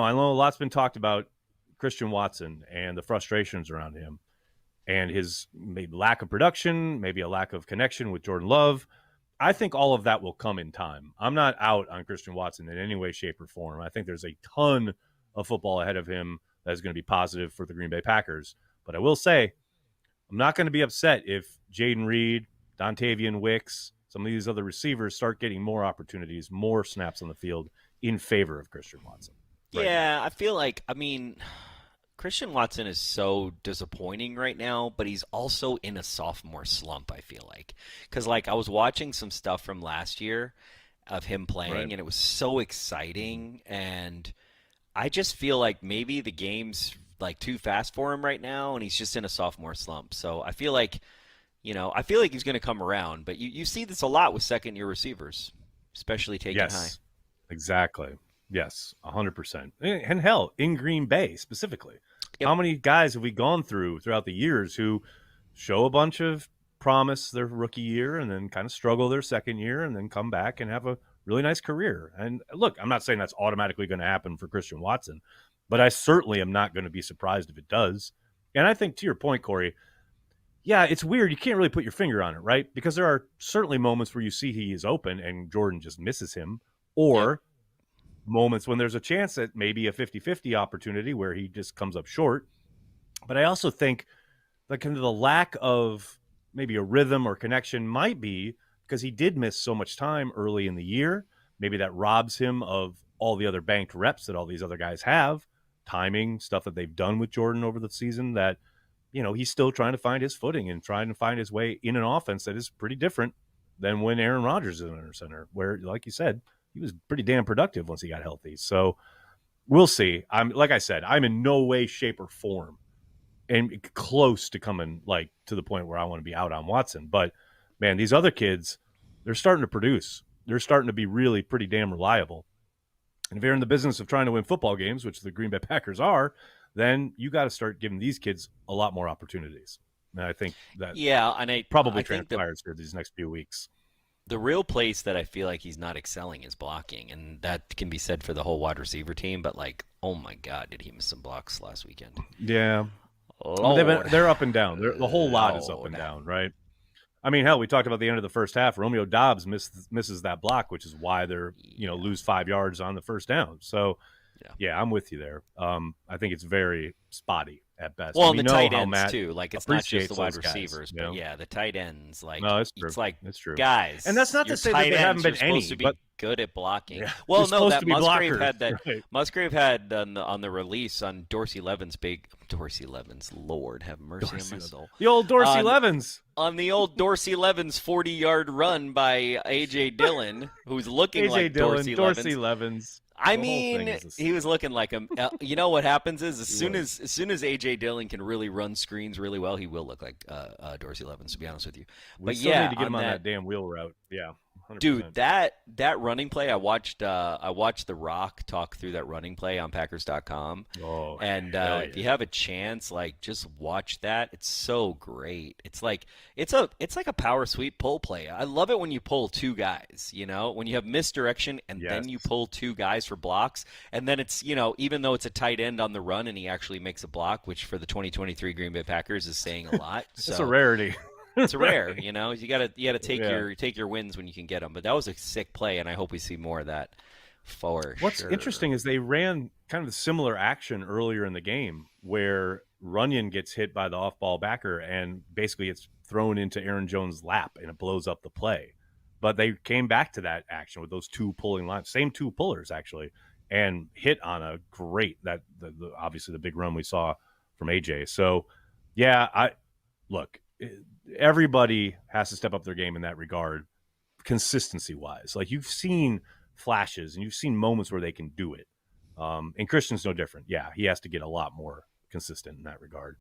I know a lot's been talked about Christian Watson and the frustrations around him and his maybe lack of production, maybe a lack of connection with Jordan Love. I think all of that will come in time. I'm not out on Christian Watson in any way, shape, or form. I think there's a ton of football ahead of him that is going to be positive for the Green Bay Packers. But I will say, I'm not going to be upset if Jaden Reed, Dontavian Wicks, some of these other receivers start getting more opportunities, more snaps on the field in favor of Christian Watson right now. Yeah, I feel like, Christian Watson is so disappointing right now, but he's also in a sophomore slump, I feel like. Because, like, I was watching some stuff from last year of him Right. playing, and it was so exciting. And I just feel like maybe the game's, like, too fast for him right now, and he's just in a sophomore slump. So I feel like, he's going to come around. But you see this a lot with second-year receivers, especially taken high. Yes, exactly. Yes, 100%. And hell, in Green Bay specifically, Yep. how many guys have we gone throughout the years who show a bunch of promise their rookie year and then kind of struggle their second year and then come back and have a really nice career? And look, I'm not saying that's automatically going to happen for Christian Watson, but I certainly am not going to be surprised if it does. And I think to your point, Corey, yeah, it's weird. You can't really put your finger on it, right? Because there are certainly moments where you see he is open and Jordan just misses him, Yep. or moments when there's a chance at maybe a 50-50 opportunity where he just comes up short. But I also think that kind of the lack of maybe a rhythm or connection might be because he did miss so much time early in the year. Maybe that robs him of all the other banked reps that all these other guys have, timing, stuff that they've done with Jordan over the season that, he's still trying to find his footing and trying to find his way in an offense that is pretty different than when Aaron Rodgers is under center, where, like you said, he was pretty damn productive once he got healthy. So we'll see. Like I said, I'm in no way, shape, or form and close to coming like to the point where I want to be out on Watson. But man, these other kids, they're starting to produce. They're starting to be really pretty damn reliable. And if you're in the business of trying to win football games, which the Green Bay Packers are, then you got to start giving these kids a lot more opportunities. And I think that Yeah, and probably I think the transpires here these next few weeks. the real place that I feel like he's not excelling is blocking, and that can be said for the whole wide receiver team. But like, oh my God, did he miss some blocks last weekend? Yeah. Lord, They're up and down. The whole lot is up and Lord. down, right? I mean, hell, we talked about the end of the first half. Romeo Dobbs misses that block, which is why they're Yeah, lose 5 yards on the first down. So yeah. yeah, I'm with you there. I think it's very spotty at best, Well, and and we the know tight how ends Matt too. Like, it's not just the appreciates wide those guys. receivers, but yeah, the tight ends. Like, No, it's true. it's like, It's true. And that's guys, not to your say that tight they haven't ends been are supposed any, to but be good at blocking. yeah, they're Well, no, supposed to that be Musgrave blockers, had that. right? Musgrave had on the release on Dorsey Levens. Lord have mercy on my soul. The old Dorsey On Levens. on the old Dorsey Levens 40-yard run by AJ Dillon, who's looking AJ like Dillon, Dorsey Dorsey Levens. Levens. I The whole thing mean, is he was looking like him. You know what happens is he was. as soon as AJ Dillon can really run screens really well, he will look like Dorsey Levens. To be honest with you, We but still need yeah, to get him on that damn wheel route. Yeah, dude, 100%. that running play, I watched The Rock talk through that running play on Packers.com, Oh, and hell if you yeah. have a chance, like, just watch that. It's so great. It's like it's like a power sweep pull play. I love it when you pull two guys. When you have misdirection and Yes. then you pull two guys for blocks, and then it's even though it's a tight end on the run and he actually makes a block, which for the 2023 Green Bay Packers is saying a lot. It's a So rarity. it's rare, Right. You gotta take Yeah. your wins when you can get them. But that was a sick play, and I hope we see more of that for What's sure. interesting is they ran kind of a similar action earlier in the game where Runyon gets hit by the off-ball backer and basically it's thrown into Aaron Jones' lap and it blows up the play. But they came back to that action with those two pulling lines, same two pullers actually, and hit on a great obviously the big run we saw from AJ. So yeah, I look, everybody has to step up their game in that regard, consistency wise. Like you've seen flashes and you've seen moments where they can do it. And Christian's no different. Yeah, he has to get a lot more consistent in that regard.